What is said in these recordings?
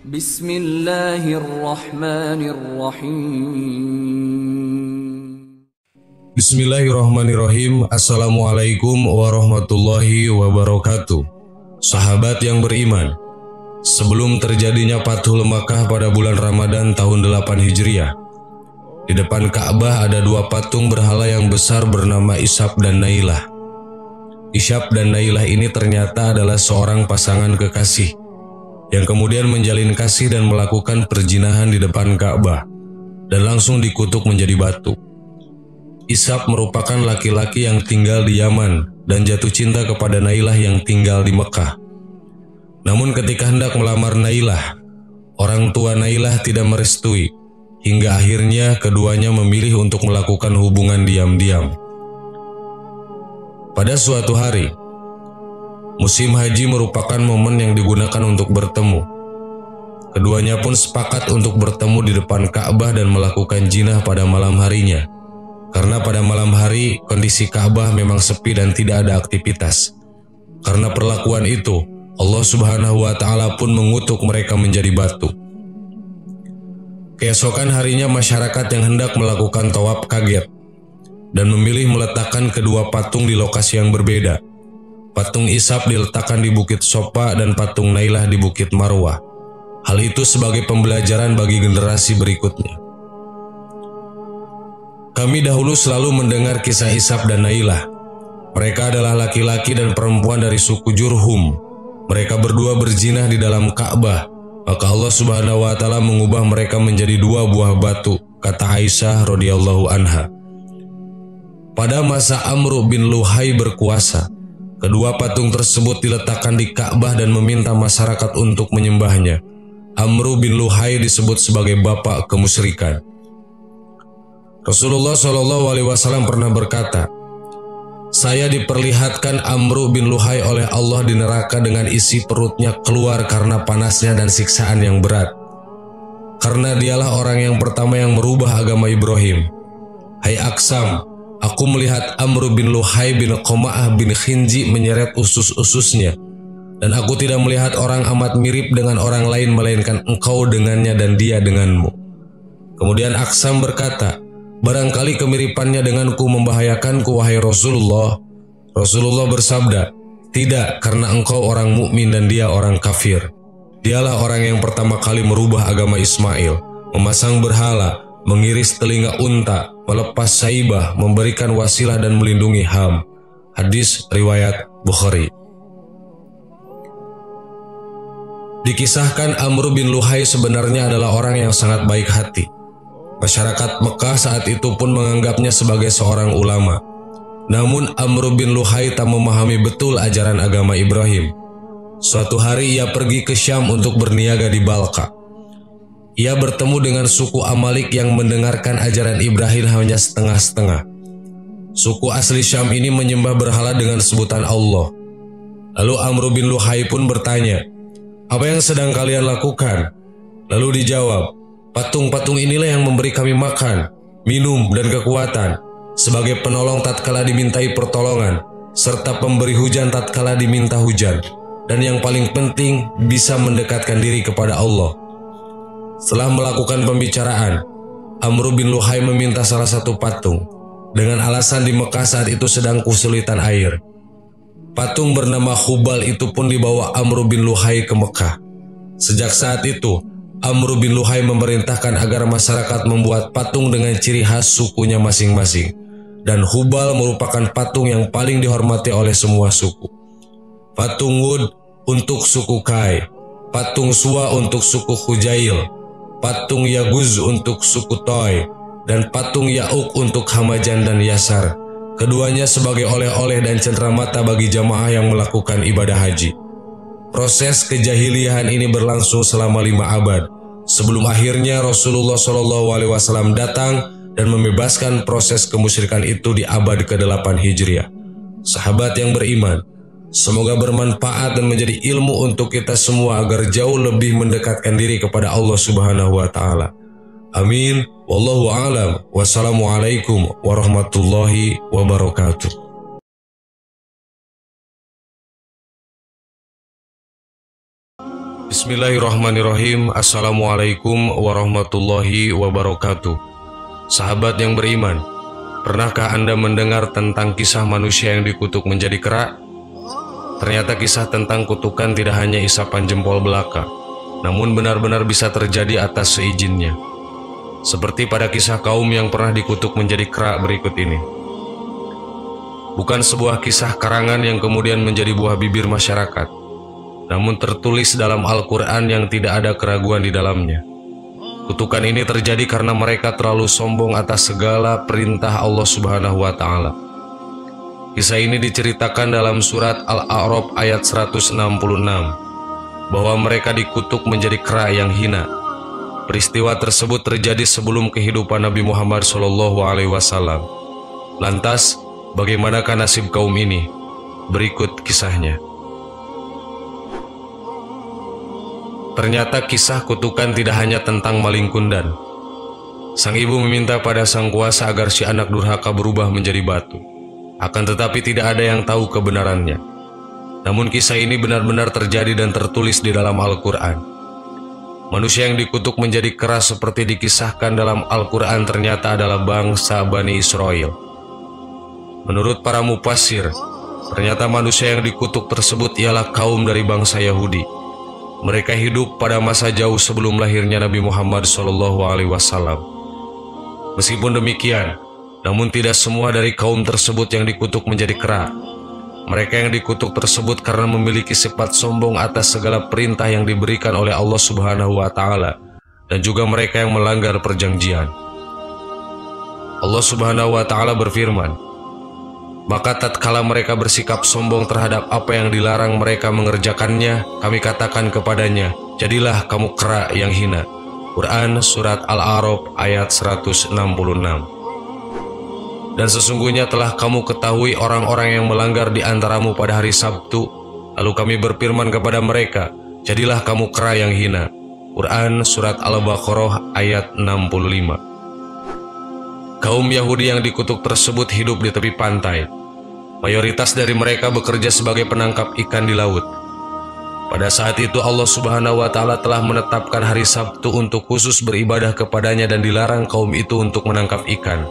Bismillahirrahmanirrahim. Bismillahirrahmanirrahim. Assalamualaikum warahmatullahi wabarakatuh. Sahabat yang beriman, sebelum terjadinya Fathul Makkah pada bulan Ramadan tahun 8 Hijriah, di depan Ka'bah ada dua patung berhala yang besar bernama Ishaq dan Nailah. Ishaq dan Nailah ini ternyata adalah seorang pasangan kekasih yang kemudian menjalin kasih dan melakukan perzinahan di depan Ka'bah dan langsung dikutuk menjadi batu. Ishaq merupakan laki-laki yang tinggal di Yaman dan jatuh cinta kepada Nailah yang tinggal di Mekah. Namun ketika hendak melamar Nailah, orang tua Nailah tidak merestui, hingga akhirnya keduanya memilih untuk melakukan hubungan diam-diam. Pada suatu hari, musim haji merupakan momen yang digunakan untuk bertemu. Keduanya pun sepakat untuk bertemu di depan Ka'bah dan melakukan jinah pada malam harinya. Karena pada malam hari kondisi Ka'bah memang sepi dan tidak ada aktivitas. Karena perlakuan itu, Allah Subhanahu wa Ta'ala pun mengutuk mereka menjadi batu. Keesokan harinya masyarakat yang hendak melakukan tawaf kaget dan memilih meletakkan kedua patung di lokasi yang berbeda. Patung Ishaq diletakkan di Bukit Sofa dan patung Nailah di Bukit Marwah. Hal itu sebagai pembelajaran bagi generasi berikutnya. Kami dahulu selalu mendengar kisah Ishaq dan Nailah. Mereka adalah laki-laki dan perempuan dari suku Jurhum. Mereka berdua berzinah di dalam Ka'bah. Maka Allah Subhanahu wa Ta'ala mengubah mereka menjadi dua buah batu, kata Aisyah radhiyallahu anha. Pada masa Amr bin Luhai berkuasa, kedua patung tersebut diletakkan di Ka'bah dan meminta masyarakat untuk menyembahnya. Amr bin Luhai disebut sebagai bapak kemusyrikan. Rasulullah SAW pernah berkata, "Saya diperlihatkan Amr bin Luhai oleh Allah di neraka dengan isi perutnya keluar karena panasnya dan siksaan yang berat. Karena dialah orang yang pertama yang merubah agama Ibrahim. Hai Aksam, aku melihat Amr bin Luhai bin Qoma'ah bin Khinji menyeret usus-ususnya, dan aku tidak melihat orang amat mirip dengan orang lain melainkan engkau dengannya dan dia denganmu." Kemudian Aksam berkata, "Barangkali kemiripannya denganku membahayakanku, wahai Rasulullah." Rasulullah bersabda, "Tidak, karena engkau orang mukmin dan dia orang kafir. Dialah orang yang pertama kali merubah agama Ismail, memasang berhala, mengiris telinga unta, melepas saibah, memberikan wasilah dan melindungi Ham." Hadis riwayat Bukhari. Dikisahkan Amr bin Luhai sebenarnya adalah orang yang sangat baik hati. Masyarakat Mekah saat itu pun menganggapnya sebagai seorang ulama. Namun Amr bin Luhai tak memahami betul ajaran agama Ibrahim. Suatu hari ia pergi ke Syam untuk berniaga di Balqa. Ia bertemu dengan suku Amalik yang mendengarkan ajaran Ibrahim hanya setengah-setengah. Suku asli Syam ini menyembah berhala dengan sebutan Allah. Lalu Amr bin Luhai pun bertanya, "Apa yang sedang kalian lakukan?" Lalu dijawab, "Patung-patung inilah yang memberi kami makan, minum, dan kekuatan, sebagai penolong tatkala dimintai pertolongan, serta pemberi hujan tatkala diminta hujan, dan yang paling penting bisa mendekatkan diri kepada Allah." Setelah melakukan pembicaraan, Amr bin Luhai meminta salah satu patung, dengan alasan di Mekah saat itu sedang kesulitan air. Patung bernama Hubal itu pun dibawa Amr bin Luhai ke Mekah. Sejak saat itu, Amr bin Luhai memerintahkan agar masyarakat membuat patung dengan ciri khas sukunya masing-masing. Dan Hubal merupakan patung yang paling dihormati oleh semua suku. Patung Wud untuk suku Kai, patung Suwa untuk suku Hujail, patung Yaguz untuk suku Toy, dan patung Ya'uk untuk Hamajan dan Yasar. Keduanya sebagai oleh-oleh dan cenderamata bagi jamaah yang melakukan ibadah haji. Proses kejahiliahan ini berlangsung selama 5 abad, sebelum akhirnya Rasulullah SAW datang dan membebaskan proses kemusyrikan itu di abad ke-8 Hijriah. Sahabat yang beriman, semoga bermanfaat dan menjadi ilmu untuk kita semua agar jauh lebih mendekatkan diri kepada Allah Subhanahu wa Ta'ala. Amin. Wallahu a'lam. Wassalamualaikum warahmatullahi wabarakatuh. Bismillahirrahmanirrahim. Assalamualaikum warahmatullahi wabarakatuh. Sahabat yang beriman, pernahkah Anda mendengar tentang kisah manusia yang dikutuk menjadi kera? Ternyata kisah tentang kutukan tidak hanya isapan jempol belaka, namun benar-benar bisa terjadi atas seizinnya. Seperti pada kisah kaum yang pernah dikutuk menjadi kera berikut ini. Bukan sebuah kisah karangan yang kemudian menjadi buah bibir masyarakat, namun tertulis dalam Al-Quran yang tidak ada keraguan di dalamnya. Kutukan ini terjadi karena mereka terlalu sombong atas segala perintah Allah Subhanahu wa Ta'ala. Kisah ini diceritakan dalam surat Al-A'raf ayat 166, bahwa mereka dikutuk menjadi kera yang hina. Peristiwa tersebut terjadi sebelum kehidupan Nabi Muhammad SAW. Lantas, bagaimanakah nasib kaum ini? Berikut kisahnya. Ternyata kisah kutukan tidak hanya tentang maling kundan. Sang ibu meminta pada sang kuasa agar si anak durhaka berubah menjadi batu. Akan tetapi tidak ada yang tahu kebenarannya. Namun kisah ini benar-benar terjadi dan tertulis di dalam Al-Quran. Manusia yang dikutuk menjadi kera seperti dikisahkan dalam Al-Quran ternyata adalah bangsa Bani Israel. Menurut para mufassir, ternyata manusia yang dikutuk tersebut ialah kaum dari bangsa Yahudi. Mereka hidup pada masa jauh sebelum lahirnya Nabi Muhammad SAW. Meskipun demikian, namun tidak semua dari kaum tersebut yang dikutuk menjadi kera. Mereka yang dikutuk tersebut karena memiliki sifat sombong atas segala perintah yang diberikan oleh Allah Subhanahu wa Ta'ala, dan juga mereka yang melanggar perjanjian. Allah Subhanahu wa Ta'ala berfirman, "Maka tatkala mereka bersikap sombong terhadap apa yang dilarang mereka mengerjakannya, kami katakan kepadanya, jadilah kamu kera yang hina." Quran Surat Al-A'raf ayat 166. Dan sesungguhnya telah kamu ketahui orang-orang yang melanggar di antaramu pada hari Sabtu, lalu kami berfirman kepada mereka, jadilah kamu kera yang hina. Quran Surat Al-Baqarah ayat 65. Kaum Yahudi yang dikutuk tersebut hidup di tepi pantai. Mayoritas dari mereka bekerja sebagai penangkap ikan di laut. Pada saat itu Allah Subhanahu wa Ta'ala telah menetapkan hari Sabtu untuk khusus beribadah kepadanya dan dilarang kaum itu untuk menangkap ikan.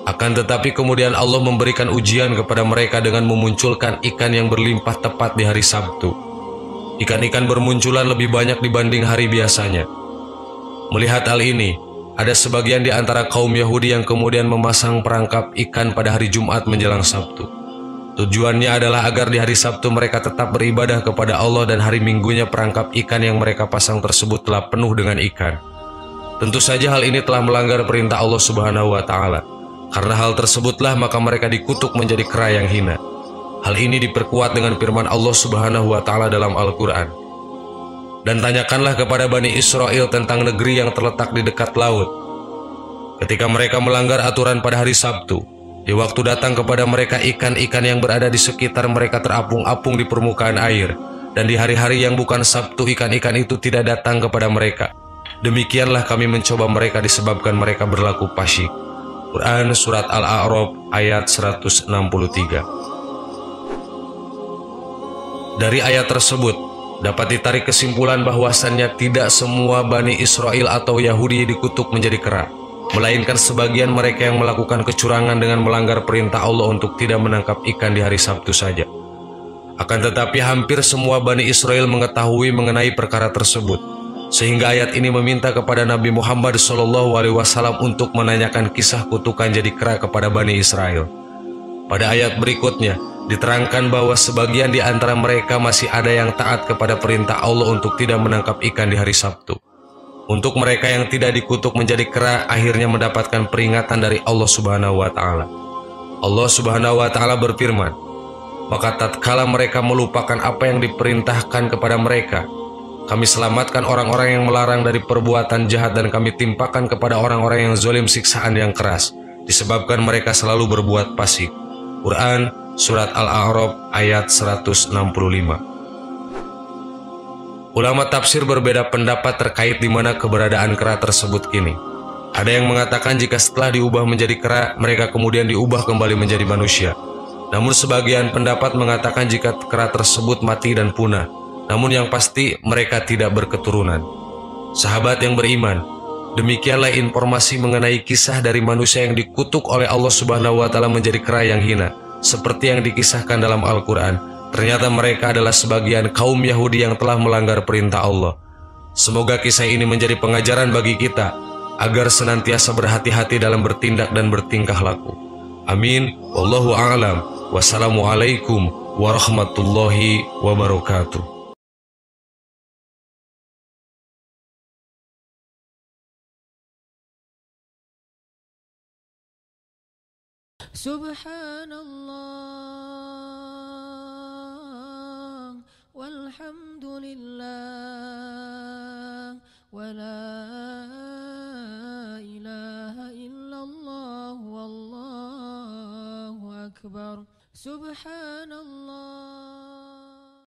Akan tetapi kemudian Allah memberikan ujian kepada mereka dengan memunculkan ikan yang berlimpah tepat di hari Sabtu. Ikan-ikan bermunculan lebih banyak dibanding hari biasanya. Melihat hal ini, ada sebagian di antara kaum Yahudi yang kemudian memasang perangkap ikan pada hari Jumat menjelang Sabtu. Tujuannya adalah agar di hari Sabtu mereka tetap beribadah kepada Allah dan hari Minggunya perangkap ikan yang mereka pasang tersebut telah penuh dengan ikan. Tentu saja hal ini telah melanggar perintah Allah Subhanahu wa Ta'ala. Karena hal tersebutlah maka mereka dikutuk menjadi kera yang hina. Hal ini diperkuat dengan firman Allah Subhanahu wa Ta'ala dalam Al-Quran. Dan tanyakanlah kepada Bani Israel tentang negeri yang terletak di dekat laut. Ketika mereka melanggar aturan pada hari Sabtu, di waktu datang kepada mereka ikan-ikan yang berada di sekitar mereka terapung-apung di permukaan air. Dan di hari-hari yang bukan Sabtu ikan-ikan itu tidak datang kepada mereka. Demikianlah kami mencoba mereka disebabkan mereka berlaku fasik. Quran Surat Al-A'raf ayat 163. Dari ayat tersebut dapat ditarik kesimpulan bahwasannya tidak semua Bani Israel atau Yahudi dikutuk menjadi kera, melainkan sebagian mereka yang melakukan kecurangan dengan melanggar perintah Allah untuk tidak menangkap ikan di hari Sabtu saja. Akan tetapi hampir semua Bani Israel mengetahui mengenai perkara tersebut, sehingga ayat ini meminta kepada Nabi Muhammad SAW untuk menanyakan kisah kutukan jadi kera kepada Bani Israel. Pada ayat berikutnya diterangkan bahwa sebagian di antara mereka masih ada yang taat kepada perintah Allah untuk tidak menangkap ikan di hari Sabtu. Untuk mereka yang tidak dikutuk menjadi kera akhirnya mendapatkan peringatan dari Allah Subhanahu wa Ta'ala. Allah Subhanahu wa Ta'ala berfirman, "Maka tatkala mereka melupakan apa yang diperintahkan kepada mereka, kami selamatkan orang-orang yang melarang dari perbuatan jahat dan kami timpakan kepada orang-orang yang zalim siksaan yang keras, disebabkan mereka selalu berbuat fasik." Quran Surat Al-A'raf ayat 165. Ulama tafsir berbeda pendapat terkait di mana keberadaan kera tersebut kini. Ada yang mengatakan jika setelah diubah menjadi kera, mereka kemudian diubah kembali menjadi manusia. Namun sebagian pendapat mengatakan jika kera tersebut mati dan punah, namun yang pasti mereka tidak berketurunan. Sahabat yang beriman, demikianlah informasi mengenai kisah dari manusia yang dikutuk oleh Allah Subhanahu wa taala menjadi kera yang hina, seperti yang dikisahkan dalam Al-Qur'an. Ternyata mereka adalah sebagian kaum Yahudi yang telah melanggar perintah Allah. Semoga kisah ini menjadi pengajaran bagi kita agar senantiasa berhati-hati dalam bertindak dan bertingkah laku. Amin. Wallahu a'lam. Wassalamualaikum warahmatullahi wabarakatuh. Subhanallah walhamdulillah wala ilaha illallah wallahu akbar. Subhanallah